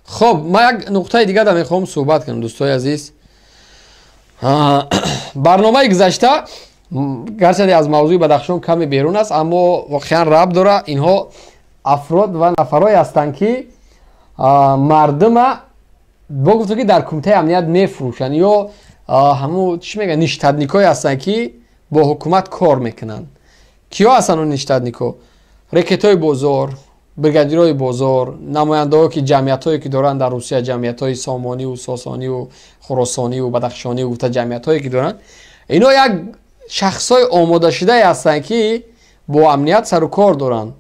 خب ما یک نقطه دیگه در میخوام صحبت کنم دوستای عزیز. برنامه گذشته گرچه از موضوع بدخشان کمی بیرون است اما واقعا ربط داره. اینها افراد و نفرایی هستند که مردم بگفتم که در کمیته امنیت میفروشن یا همون چی میگن نیشتدنیکایی هستند که با حکومت کار میکنن. کیا هستن اون نیشتدنیکا؟ رکتای بزرگ، برگادیرای بزرگ، نماینده‌ها که جمعیتایی که دارن در روسیه، جمعیت‌های سامانی و ساسانی و خراسانی و بدخشانی و جمعیتایی که دارن، اینا یک شخصای آماده شده هستن که با امنیت سر و کار دارن.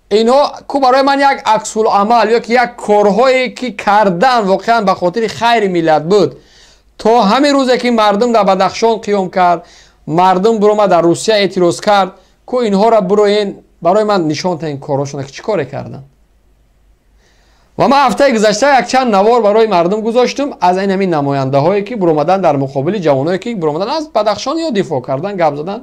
اینا کو برای من یک عکس العمل یا که یک کارهایی که کردن واقعا به خاطر خیر ملت بود. تا همین روزی که مردم در بدخشان قیام کرد، مردم برو در روسیه اعتراض کرد، کو اینها را برای من نشان تا این کاراشون که چی کار کردن. و من هفته گذشته یک چند نوار برای مردم گذاشتم از این همین نماینده هایی که برآمدن در مقابل جوانایی که برآمدن از بدخشان یا دفاع کردن گپ زدن،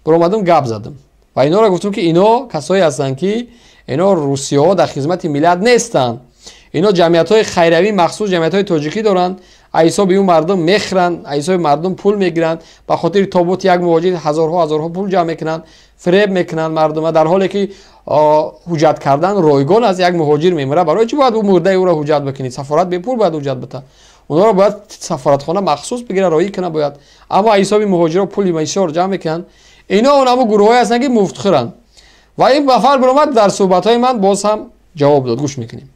برآمدم گپ زدم و اینا را گفتم که اینا کسایی هستن که اینا روسیه ها در خدمت ملت نیستن. اینا جمعیت های خیروی مخصوص جمعیت های تاجیکی دارن، ایسا به اون مردم میخرن، ایسا به مردم پول میگیرن، به خاطر تابوت یک مواجه هزارها پول جمع میکنن، فریب میکنن مردم، در حالی که حجت کردن رایگان از یک مهاجر میمره. برای چی باید اون مرده او را حجت بکنید؟ سفارت به پول باید حجت بده، اونا را باید سفارتخانه مخصوص بگیره رایی کنه باید. اما ایسا به مهاجرا پول میسر جمع میکنن. اینا اونم گروهایی هستن که مفتخرن و این بفر برآمد در صحبت های من باز هم جواب داد. گوش میکنیم.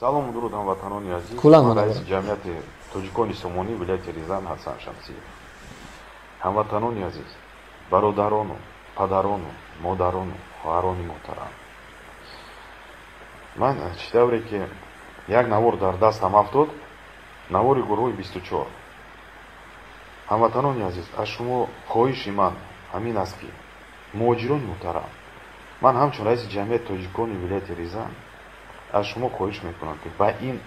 Салом дуруд ҳамватанони азиз. Раиси ҷамъияти тоҷикони Сомонӣ, вилояти Ризан Ҳасан Шамсиев. Ҳамватанони азиз, бародарону, падарону, модарону, хоҳарони муҳтарам. Ман чидавре ки як навор дар дастам афтод, навори гурӯҳи 24. ҳамватанони азиз, аз шумо хоҳиши ман ҳамин аст ки муҳоҷирони муҳтарам, ман ҳамчун раиси ҷамъияти тоҷикони вилояти Ризан از شما خواهش میکنم که با این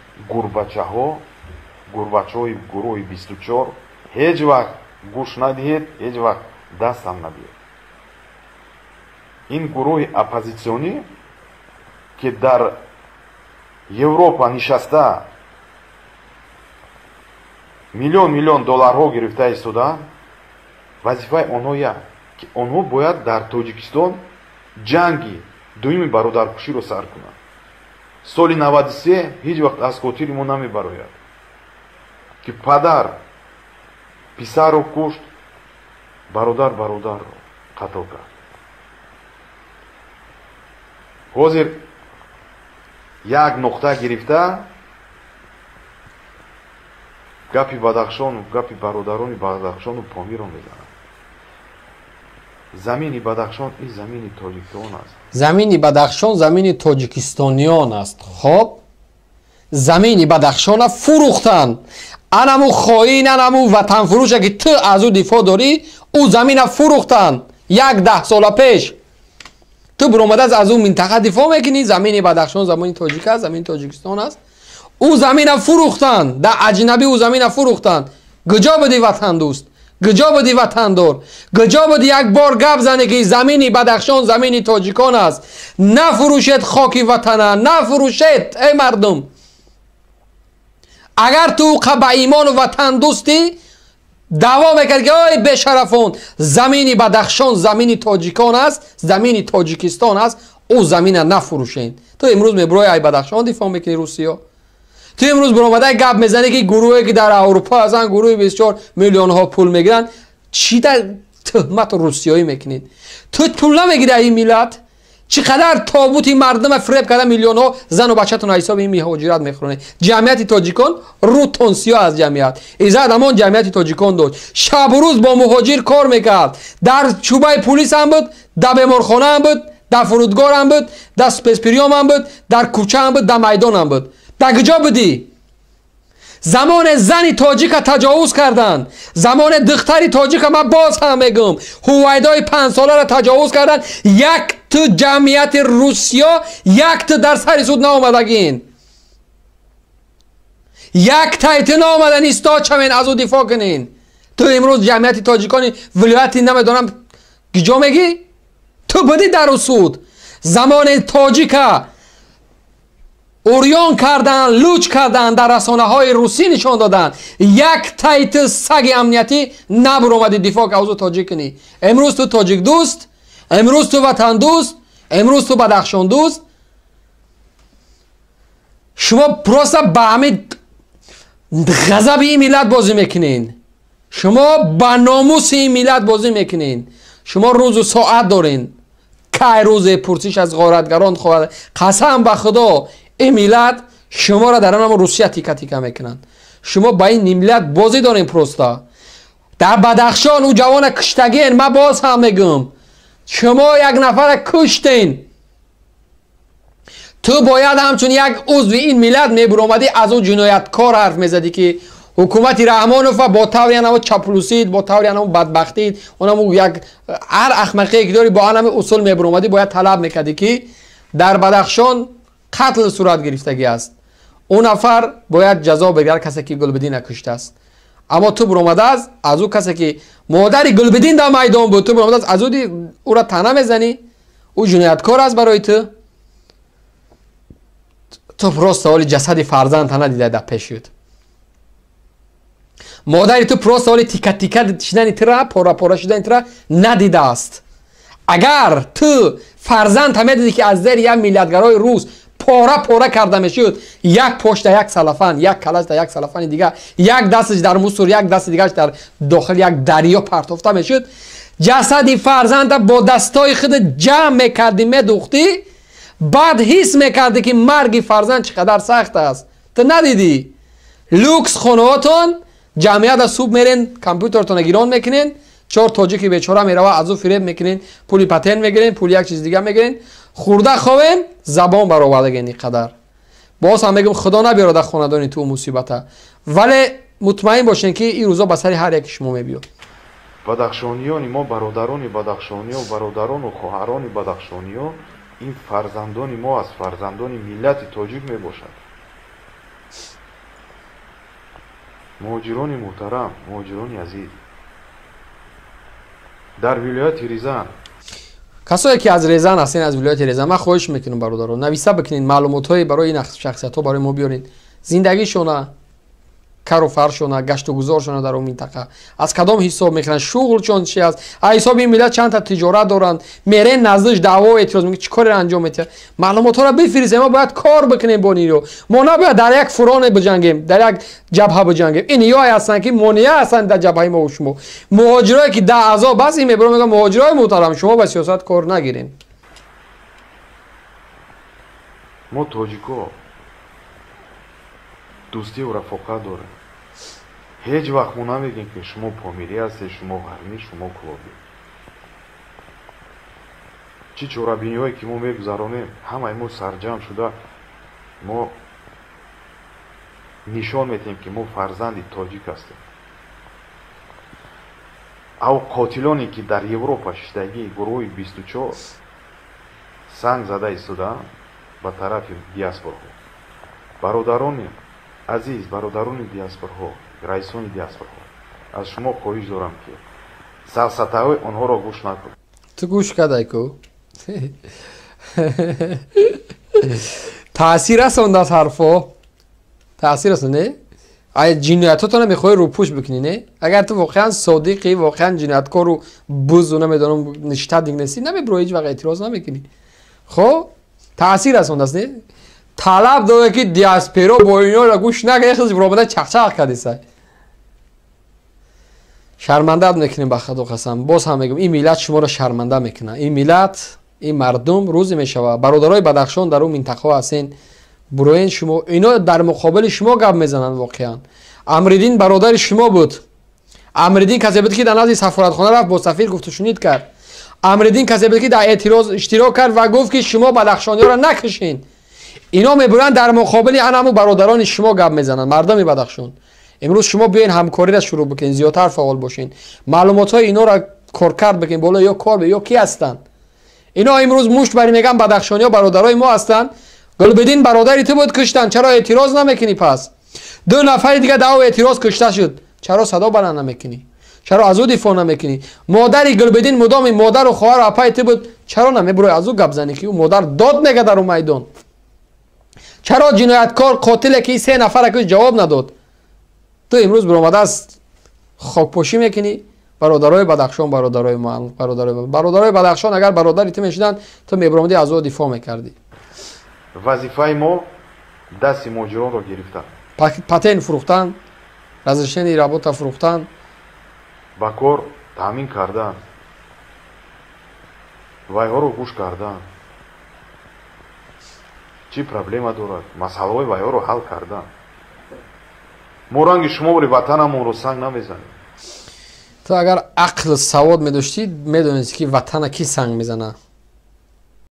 گربچه‌های گروه 24 هیچ وقت گوش ندهید، هیچ وقت دست هم ندهید. این گروه اپوزیسیونی که در اروپا نشسته میلیون دلارها گرفته ایستادن، وظیفه آنها یک که آنها باید در تاجیکستان جنگی دومی برادرکشی رو سر کنند. соли 93 ҳеҷ вақт аз хотири мо намебарояд ки падар писарро кушт, бародар бародарро қатл кард. ҳозир як нуқта гирифта гапи Бадахшону, гапи бародарони Бадахшону Помиро мезанад. замини Бадахшон ин замини тоҷикистон аст. زمین بدخشان زمین تاجیکستانیان است. خب زمین بدخشان فروختن. انمو خائن، انمو وطن فروش که تو از او دفاع داری، او زمین فروختن 10 سال پیش. تو برآمده از اون منطقه دفاع میکنی. زمین بدخشان زمین تاجیک است، زمین تاجیکستان است. او زمین فروختن، در اجنبی او زمین فروختن. کجا بدی وطن دوست؟ کجا بدی وطن دار؟ کجا بدی یک بار گپ زنی که زمینی بدخشان زمینی تاجیکان است؟ نفروشید خاکی وطنه، نفروشید ای مردم. اگر تو به ایمان و وطن دوستی دعوا میکرد که ای بشرفون زمینی بدخشان زمینی تاجیکان است، زمینی تاجیکستان است، او زمین نفروشین. تو امروز میبروی ای بدخشان دفاع میکنی روسیه. تو امروز برآمده گپ میزنی که گروهی که در اروپا هستن گروه 24 میلیون ها پول میگیرن، چی در تهمت روسیایی میکنید؟ تو پول نمیگیری این ملت؟ چقدر تابوتی مردم فریب کرده، میلیون ها زن و بچه‌تون حساب این مهاجرت میخورن. جمعیت تاجیکان رو تونسیا از جمعیت ایزد امان جمعیت تاجیکان داشت، شب و روز با مهاجر کار میکرد. در چوبای پلیس هم بود، در بیمارخانه هم بود، در فرودگاه هم بود، در سپیسپریوم هم بود، در کوچه هم بود، در میدان هم بود. در کجا بودی؟ زمان زنی تاجیک تجاوز کردن، زمان دختری تاجیک ما باز هم میگم هویدای 5 ساله را تجاوز کردن. یک تو جمعیت روسیه یک تو در سر سود نامدگین، یک تایت نامدن ایستا چمین از او دفاع کنین. تو امروز جمعیت تاجیکانی ولایتی نمیدونم کجا میگی؟ تو بدی در سود زمان تاجیکا اوریان کردن، لوچ کردن، در رسانه های روسی نشان دادن، یک تایت سگ امنیتی نبر اومدی دفاع که اوضاع تاجیک کنی. امروز تو تاجیک دوست، امروز تو وطن دوست، امروز تو بدخشان دوست. شما پروسا به همه غضب این ملت بازی میکنین، شما با ناموس این ملت بازی میکنین. شما روز و ساعت دارین که روز پرسش از غارتگران خواهد. قسم به خدا این ملت شما را در نام روسیه تیکه تیکه میکنن. شما با این ملت بازی دارین. پروستا در بدخشان او جوان کشتگین، من باز هم میگم شما یک نفر کشتین. تو باید همچون یک عضو این ملت میبر اومدی از اون جنایتکار حرف میزدی که حکومت رحمانوف با طوری انمو چپلوسید، با طوری انمو بدبختید، اونمو یک هر احمقی که داری با انمو اصول میبر اومدی باید طلب میکردی که در بدخشان قتل صورت گرفتگی است. اون نفر باید جزا بگیره، کسی که گلبدین نکشته است. اما تو برآمده از اون کسی که مادر گلبدین در میدان بود، تو برآمده از او را تنه میزنی. او جنایتکار است برای تو. تو پروست حالی جسد فرزند تنه دیده در پیش شد. مادر تو پروست حالی تیکه تیکه شدن تره، پورا پورا شدن تره ندیده است. اگر تو فرزند همه دیدی که از زیر یک میلیاردگرای روس پاره پاره کرده میشد، یک پشت یک سلفن، یک کلاش در یک سلفن دیگه، یک دستش در موسور، یک دست دیگهش در داخل یک دریا پرتافته میشد، جسد فرزند با دستای خود جمع میکردی میدوختی، بعد حس میکردی که مرگ فرزند چقدر سخت است. تو ندیدی؟ لوکس خانهاتون جمعیت از صبح میرین کامپیوترتون گیران میکنین، 4 تاجیکی بیچاره میروه از او فریب میکنین، پولی پتن میگیرین، پول یک چیز دیگه میگیرین، خورده خوین زبان برآوردگین اینقدر. باز هم میگم خدا نبیاره در خاندان تو مصیبته، ولی مطمئن باشین که این روزا به سر هر یک شما میبیاد. بدخشانیان ما برادران بدخشانی و برادران و خواهران بدخشانی ها، این فرزندان ما از فرزندان ملت تاجیک میباشد. مهاجران محترم، مهاجران عزیز، در ولایت ریزان، کسایی که از ریزان هستین، از ولایت ریزان، من خواهش میکنم برادران نویسه بکنین، معلومات های برای این شخصیت ها برای ما بیارین، زندگیشون کار و فرشونه، گشت و گذارشونه در اون منطقه از کدام حساب میکنن، شغلشون چی است، حساب این ملت چند تا تجارت دارن، میرن نزدش دعوا و اعتراض میکنن، چیکار انجام میده. معلومات ها رو بفرستیم، ما باید کار بکنیم با نیرو. ما نباید در یک فران بجنگیم، در یک جبهه بجنگیم. این یا هستن که مانع هستن در جبهه ما و شما. مهاجرایی که در اعضا بعضی میبرن میگن مهاجرای محترم شما با سیاست کار نگیرین. ما تاجیکا دوستی و رفاقت داریم. هیچ وقت ما نمیگیم که شما پامیری هستی، شما غربی، شما کلابی. چی چورابینی هایی که ما میگذرانیم همه ما سرجم شده، ما نشان میتیم که ما فرزند تاجیک هستیم. او قاتلانی که در یوروپا شدگی گروه 24 سنگ زده ایستادن به طرف دیاسپورا. برادران عزیز، برادران دیاسپورا، رئیسان دیاسپورا، از شما خواهش دارم که سرسطه‌های آنها را گوش نکنید. تو گوش کردی کو؟ تاثیر رسوند از حرفا، تاثیر رسونده؟ آیا جنایتاتو نمیخوای رو پوش بکنی نه؟ اگر تو واقعا صادقی، واقعا جنایتکار رو بوز و نمیدونم نشته دیگه نیستی، نمیبرو هیچ وقت اعتراض نمیکنی. خب تاثیر رسونده است نه؟ طلب داره که دیاسپورا با اینا را گوش نکنه، خیلی برابر چخچخ کردی سای. شرمنده میکنیم به خدا قسم. باز هم میگم این ملت شما را شرمنده میکنه. این ملت، این مردم روزی میشوه. برادرای بدخشان در اون منطقه هستین، بروین شما اینا در مقابل شما گپ میزنن. واقعا امردین برادر شما بود. امردین کسی بود که در نزد سفارتخانه رفت با سفیر گفت و شنید کرد. امردین کسی بود که در اعتراض اشتراک کرد و گفت که شما بدخشانی را نکشین. اینا میبرن در مقابل همون برادران شما گپ میزنن، مردم بدخشان. امروز شما بیاین همکاری را شروع بکنین، زیادتر فعال باشین، معلومات های اینا را کارکرد بکنین، بالا یا کار یا کی هستن اینا. امروز مشت بری میگن بدخشانی ها برادرای ما هستن. گلبدین برادری تو بود کشتن، چرا اعتراض نمیکنی؟ پس 2 نفر دیگه دعوا اعتراض کشته شد، چرا صدا بلند نمیکنی؟ چرا از او دفاع نمیکنی؟ مادر گلبدین مدام مادر و خواهر و اپای تو بود، чаро намебурӯи аз ӯ гап занӣ ки ӯ модар дод мега дар ӯ майдон? чаро ҷинояткор қотиле ки 3 нафаре ки ҷавоб надод ту имрӯз биромадааст хокпошӣ мекунӣ? бародарои Бадахшон, бародарои Бадахшон агар бародари ту мешуданд, ту мебуромадӣ аз ӯ дифоъ мекардӣ. вазифаи мо дасти муҳоҷиронро гирифтан, патент фурӯхтан, разрешени работа фурӯхтан, ба кор таъмин кардан, вайҳоро гӯш кардан, чӣ проблема дорад, масъалаҳои вайҳоро ҳал кардан. мо ранги шумори ватанамонро санг намезанем. ту агар ақл савод медоштӣ, медонистӣ ки ватана кӣ санг мезана.